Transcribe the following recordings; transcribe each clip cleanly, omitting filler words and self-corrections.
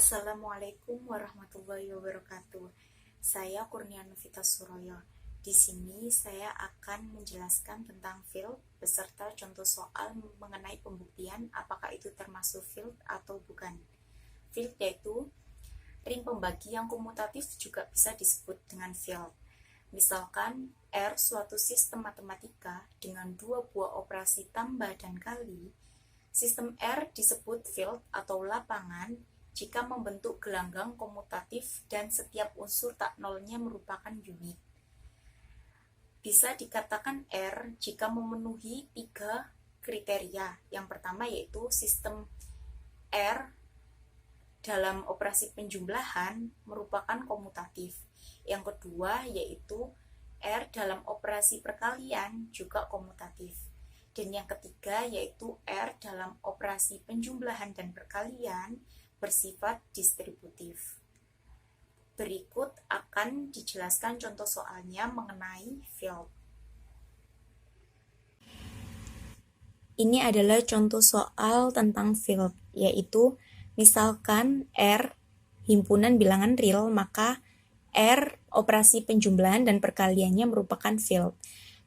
Assalamualaikum warahmatullahi wabarakatuh. Saya Kurnia Novita Suroyo. Di sini saya akan menjelaskan tentang field beserta contoh soal mengenai pembuktian apakah itu termasuk field atau bukan. Field yaitu ring pembagi yang komutatif, juga bisa disebut dengan field. Misalkan R suatu sistem matematika dengan dua buah operasi tambah dan kali. Sistem R disebut field atau lapangan jika membentuk gelanggang komutatif dan setiap unsur tak nolnya merupakan unit. Bisa dikatakan R jika memenuhi 3 kriteria. Yang pertama yaitu sistem R dalam operasi penjumlahan merupakan komutatif. Yang kedua yaitu R dalam operasi perkalian juga komutatif. Dan yang ketiga yaitu R dalam operasi penjumlahan dan perkalian bersifat distributif. Berikut akan dijelaskan contoh soalnya mengenai field. Ini adalah contoh soal tentang field, yaitu misalkan R himpunan bilangan real, maka R operasi penjumlahan dan perkaliannya merupakan field.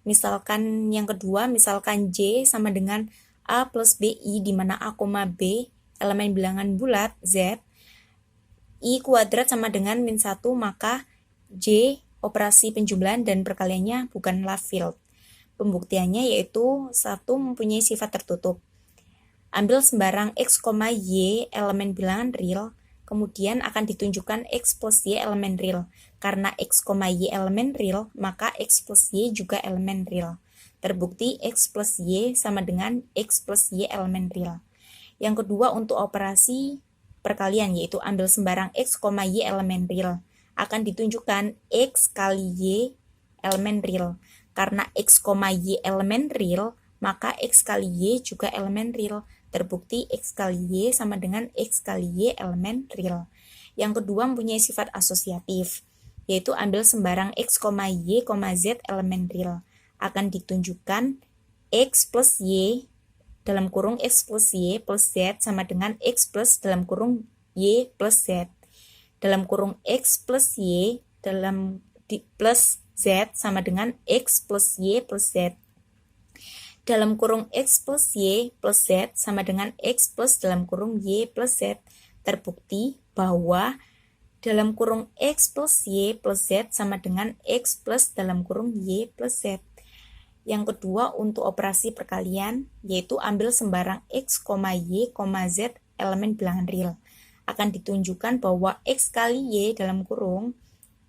Misalkan yang kedua, misalkan J sama dengan A plus BI, di mana A, B elemen bilangan bulat Z, I kuadrat sama dengan min 1, maka J operasi penjumlahan dan perkaliannya bukanlah field. Pembuktiannya yaitu 1 mempunyai sifat tertutup. Ambil sembarang X, Y elemen bilangan real, kemudian akan ditunjukkan X plus Y elemen real. Karena X, Y elemen real, maka X plus Y juga elemen real. Terbukti X plus Y sama dengan X plus Y elemen real. Yang kedua untuk operasi perkalian, yaitu ambil sembarang X, Y elemen real. Akan ditunjukkan X kali Y elemen real. Karena X, Y elemen real, maka X kali Y juga elemen real. Terbukti X kali Y sama dengan X kali Y elemen real. Yang kedua mempunyai sifat asosiatif, yaitu ambil sembarang X, Y, Z elemen real. Akan ditunjukkan X plus Y dalam kurung X plus Y plus Z sama dengan X plus dalam kurung Y plus Z. Dalam kurung X plus Y dalam plus Z sama dengan X plus Y plus Z. Dalam kurung X plus Y plus Z sama dengan X plus dalam kurung Y plus Z. Terbukti bahwa dalam kurung X plus Y plus Z sama dengan X plus dalam kurung Y plus Z. Yang kedua untuk operasi perkalian, yaitu ambil sembarang X, Y, Z elemen bilangan real. Akan ditunjukkan bahwa X kali Y dalam kurung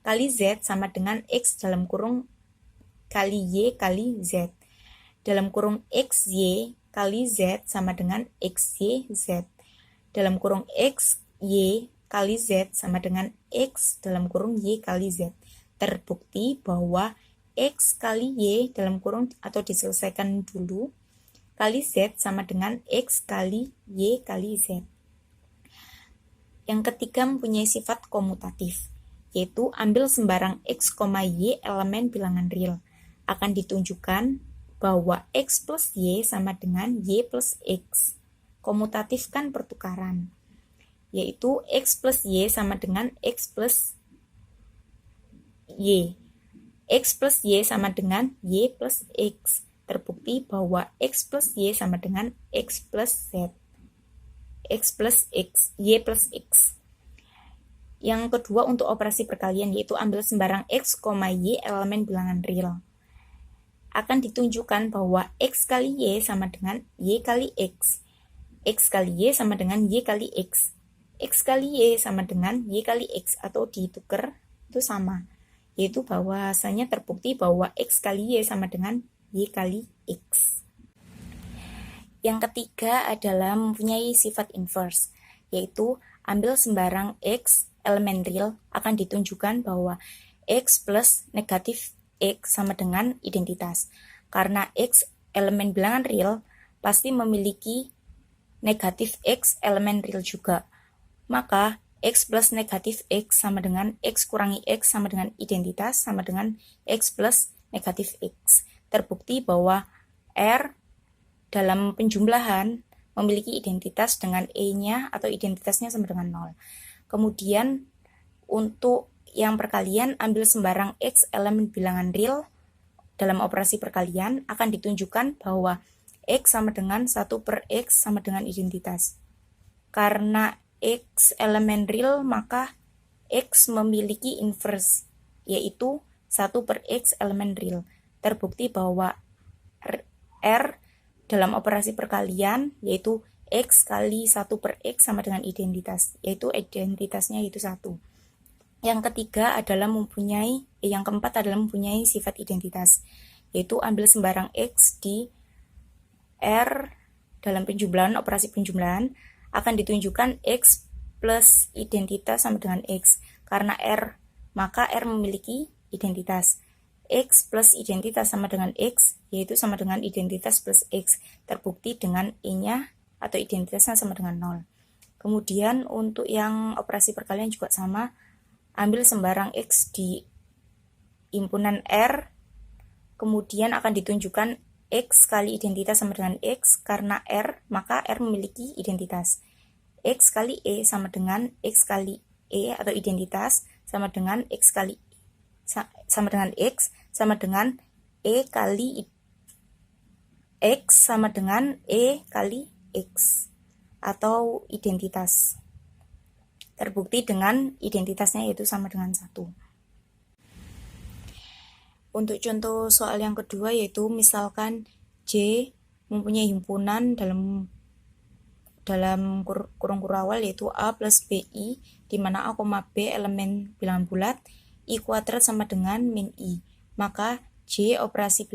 kali Z sama dengan X dalam kurung kali Y kali Z. Dalam kurung XY kali Z sama dengan XY Z. Dalam kurung XY kali Z sama dengan X dalam kurung Y kali Z. Terbukti bahwa X kali Y dalam kurung atau diselesaikan dulu kali Z sama dengan X kali Y kali Z. Yang ketiga mempunyai sifat komutatif, yaitu ambil sembarang X, Y elemen bilangan real. Akan ditunjukkan bahwa X plus Y sama dengan Y plus X. Komutatif kan pertukaran, yaitu X plus Y sama dengan X plus Y. X plus Y sama dengan Y plus X. Terbukti bahwa X plus Y sama dengan X plus Z. X plus X, Y plus X. Yang kedua untuk operasi perkalian, yaitu ambil sembarang X, Y elemen bilangan real. Akan ditunjukkan bahwa X kali Y sama dengan Y kali X. X kali Y sama dengan Y kali X. X kali Y sama dengan Y kali X, atau ditukar itu sama. Yaitu bahwasanya terbukti bahwa X kali Y sama dengan Y kali X. Yang ketiga adalah mempunyai sifat inverse, yaitu ambil sembarang X elemen real, akan ditunjukkan bahwa X plus negatif X sama dengan identitas. Karena X elemen bilangan real pasti memiliki negatif X elemen real juga. Maka X plus negatif X sama dengan X kurangi X sama dengan identitas sama dengan X plus negatif X. Terbukti bahwa R dalam penjumlahan memiliki identitas dengan E-nya atau identitasnya sama dengan 0. Kemudian untuk yang perkalian, ambil sembarang X elemen bilangan real dalam operasi perkalian, akan ditunjukkan bahwa X sama dengan 1 per X sama dengan identitas. Karena X elemen real, maka X memiliki inverse, yaitu 1 per X elemen real. Terbukti bahwa R dalam operasi perkalian, yaitu X kali 1 per X sama dengan identitas, yaitu identitasnya yaitu 1. Yang ketiga adalah yang keempat adalah mempunyai sifat identitas, yaitu ambil sembarang X di R dalam penjumlahan, operasi penjumlahan, akan ditunjukkan X plus identitas sama dengan X. Karena R, maka R memiliki identitas. X plus identitas sama dengan X, yaitu sama dengan identitas plus X. Terbukti dengan E-nya atau identitasnya sama dengan 0. Kemudian untuk yang operasi perkalian juga sama, ambil sembarang X di himpunan R, kemudian akan ditunjukkan X kali identitas sama dengan X. Karena R, maka R memiliki identitas. X kali E sama dengan X kali E atau identitas sama dengan X kali sama dengan X sama dengan E kali X sama dengan E kali X atau identitas. Terbukti dengan identitasnya yaitu sama dengan 1. Untuk contoh soal yang kedua, yaitu misalkan J mempunyai himpunan dalam kurung awal yaitu A plus BI, di mana A, B elemen bilangan bulat, I kuadrat sama dengan min I. Maka J operasi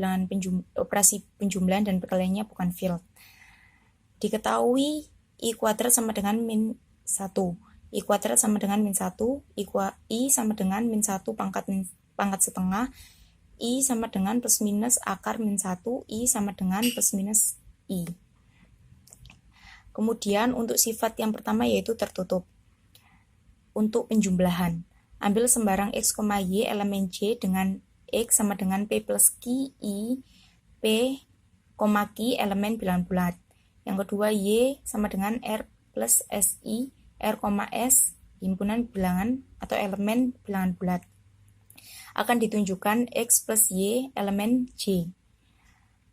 penjumlahan dan perkaliannya bukan field. Diketahui I kuadrat sama dengan min 1. I kuadrat sama dengan min 1, I sama dengan min 1 pangkat setengah, I sama dengan plus minus akar min 1, I sama dengan plus minus I. Kemudian untuk sifat yang pertama yaitu tertutup. Untuk penjumlahan, ambil sembarang X, Y elemen J dengan X sama dengan P plus Q, I, P, Q elemen bilangan bulat. Yang kedua Y sama dengan R plus SI, R, S himpunan bilangan atau elemen bilangan bulat. Akan ditunjukkan X plus Y elemen J.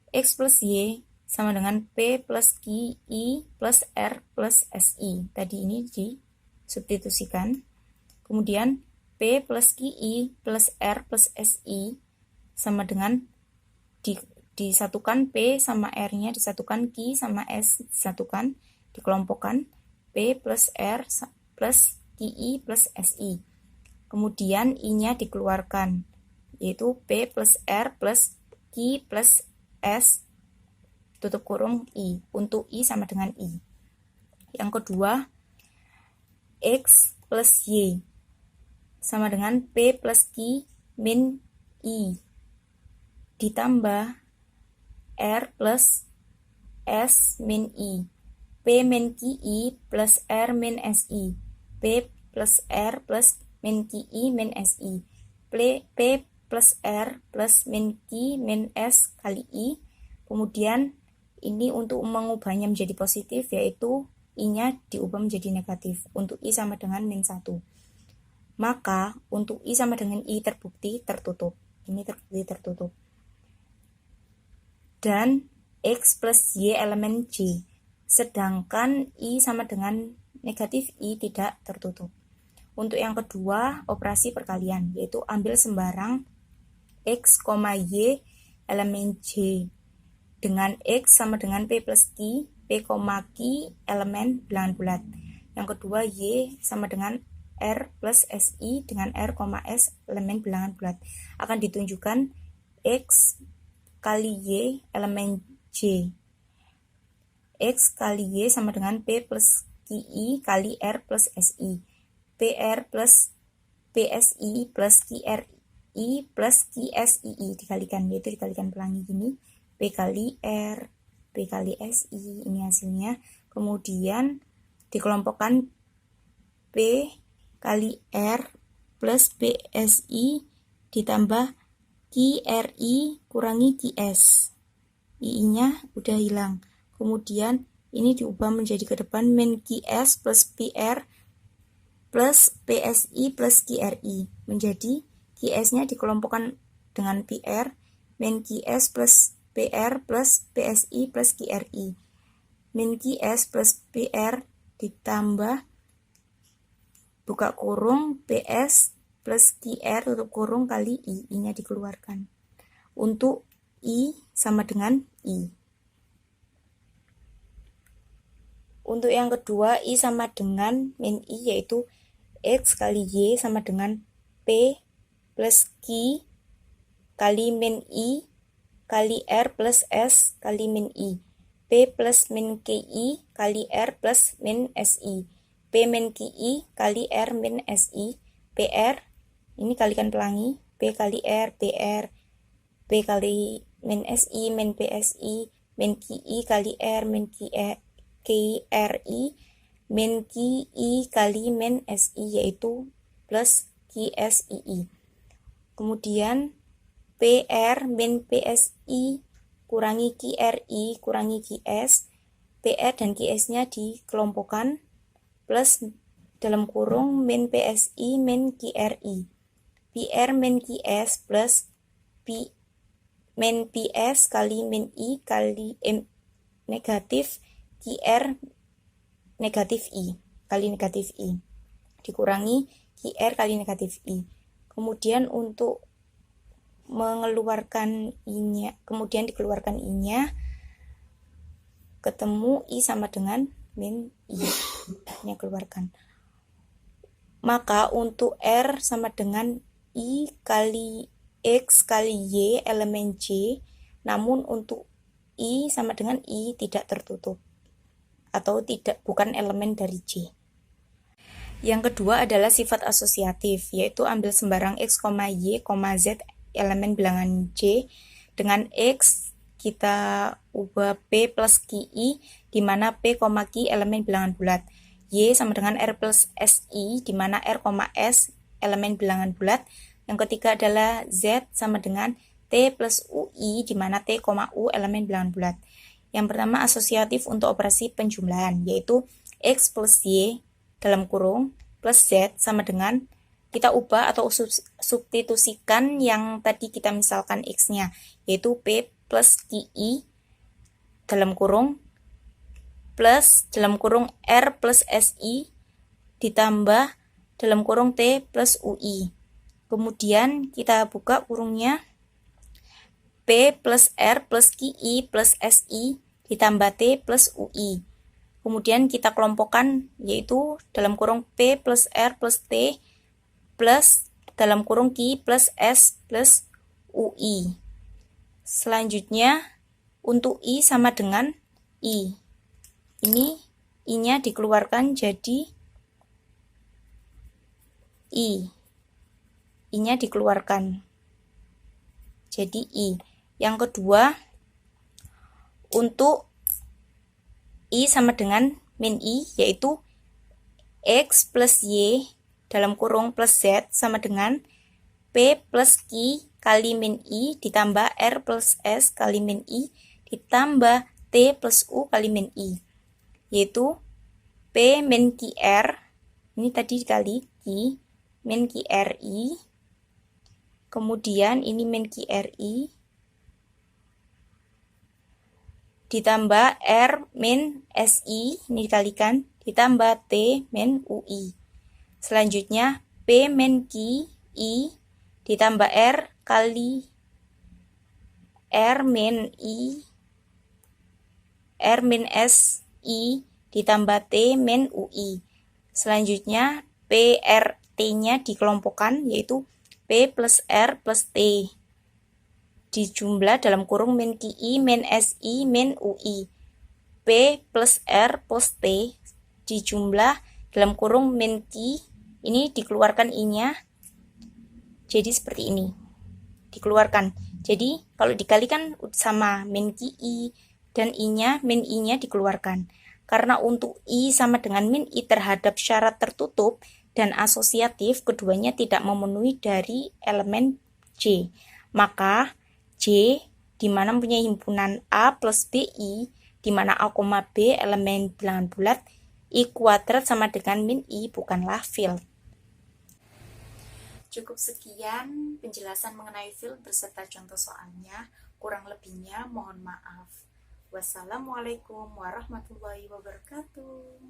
X plus Y sama dengan P plus Q, I plus R plus SI. Tadi ini disubstitusikan. Kemudian P plus Q, I plus R plus SI sama dengan disatukan P sama R-nya, disatukan Q sama S, disatukan, dikelompokkan P plus R plus QI plus SI. Kemudian I-nya dikeluarkan, yaitu P plus R plus Q plus S tutup kurung I. Untuk I sama dengan I. Yang kedua, X plus Y sama dengan P plus Q min I ditambah R plus S min I. P min QI plus R min SI. P plus R plus min QI min SI. P plus R plus min Q min S kali I. Kemudian ini untuk mengubahnya menjadi positif, yaitu I-nya diubah menjadi negatif. Untuk I sama dengan min 1. Maka untuk I sama dengan I terbukti tertutup. Ini terbukti tertutup. Dan X plus Y elemen J. Sedangkan I sama dengan negatif I tidak tertutup. Untuk yang kedua, operasi perkalian, yaitu ambil sembarang X, Y elemen J dengan X sama dengan P plus Q, P, Q elemen bilangan bulat. Yang kedua, Y sama dengan R plus SI dengan R, S elemen bilangan bulat. Akan ditunjukkan X kali Y elemen J. X kali Y sama dengan P plus QI kali R plus SI. PR plus PSI plus QRI plus QSII dikalikan, yaitu dikalikan pelangi gini. P kali R, P kali SI, ini hasilnya. Kemudian dikelompokkan P kali R plus PSI ditambah QRI kurangi QS. I-nya udah hilang. Kemudian ini diubah menjadi ke depan min QS plus PR plus PSI plus QRI. Menjadi QS-nya dikelompokkan dengan PR, min QS plus PR plus PSI plus QRI. Min QS plus PR ditambah buka kurung PS plus QR tutup kurung kali I-nya dikeluarkan. Untuk I sama dengan I. Untuk yang kedua, I sama dengan min I, yaitu X kali Y sama dengan P plus Q kali min I kali R plus S kali min I. P plus min QI kali R plus min SI. P min QI kali R min SI. PR, ini kalikan pelangi, P kali R, PR. P kali min SI, min PSI, min QI kali R, min KRI, min QI kali min SI, yaitu plus QSII. Kemudian PR min PSI kurangi QRI kurangi QS, PR dan QS-nya dikelompokkan, plus dalam kurung min PSI min QRI. PR min QS plus min PS kali min I kali negatif QR negatif I kali negatif I dikurangi QR kali negatif I. Kemudian untuk mengeluarkan I-nya, kemudian dikeluarkan I-nya, ketemu I sama dengan min I, nya keluarkan. Maka untuk R sama dengan I kali X kali Y elemen J, namun untuk I sama dengan I tidak tertutup atau bukan elemen dari J. Yang kedua adalah sifat asosiatif, yaitu ambil sembarang X, Y, Z elemen bilangan J. Dengan X kita ubah P plus QI, di mana P, Q elemen bilangan bulat. Y sama dengan R plus SI, di mana R, S elemen bilangan bulat. Yang ketiga adalah Z sama dengan T plus UI, di mana T, U elemen bilangan bulat. Yang pertama asosiatif untuk operasi penjumlahan, yaitu X plus Y dalam kurung plus Z sama dengan, kita ubah atau substitusikan yang tadi kita misalkan X-nya, yaitu P plus QI dalam kurung plus dalam kurung R plus SI ditambah dalam kurung T plus UI. Kemudian kita buka kurungnya, P plus R plus QI plus SI ditambah T plus UI. Kemudian kita kelompokkan, yaitu dalam kurung P plus R plus T plus dalam kurung Q plus S plus UI. Selanjutnya untuk I sama dengan I. Ini I-nya dikeluarkan jadi I. I-nya dikeluarkan jadi I. Yang kedua, untuk I sama dengan min I, yaitu X plus Y dalam kurung plus Z sama dengan P plus Q kali min I ditambah R plus S kali min I ditambah T plus U kali min I, yaitu P min QR, ini tadi dikali Q min QRI, kemudian ini min QRI ditambah R min SI, ini dikalikan, ditambah T min UI. Selanjutnya P min Q I ditambah R kali R min I, R min S I ditambah T min UI. Selanjutnya PRT-nya dikelompokkan, yaitu P plus R plus T dijumlah dalam kurung min QI min SI min UI. P plus R plus T dijumlah dalam kurung min Q, ini dikeluarkan I-nya, jadi seperti ini, dikeluarkan. Jadi kalau dikalikan sama min QI dan I-nya, min I-nya dikeluarkan. Karena untuk I sama dengan min I terhadap syarat tertutup dan asosiatif, keduanya tidak memenuhi dari elemen J. Maka J di mana mempunyai himpunan A plus BI, di mana A, B elemen bilangan bulat, I kuadrat sama dengan min I, bukanlah field. Cukup sekian penjelasan mengenai field beserta contoh soalnya. Kurang lebihnya mohon maaf. Wassalamualaikum warahmatullahi wabarakatuh.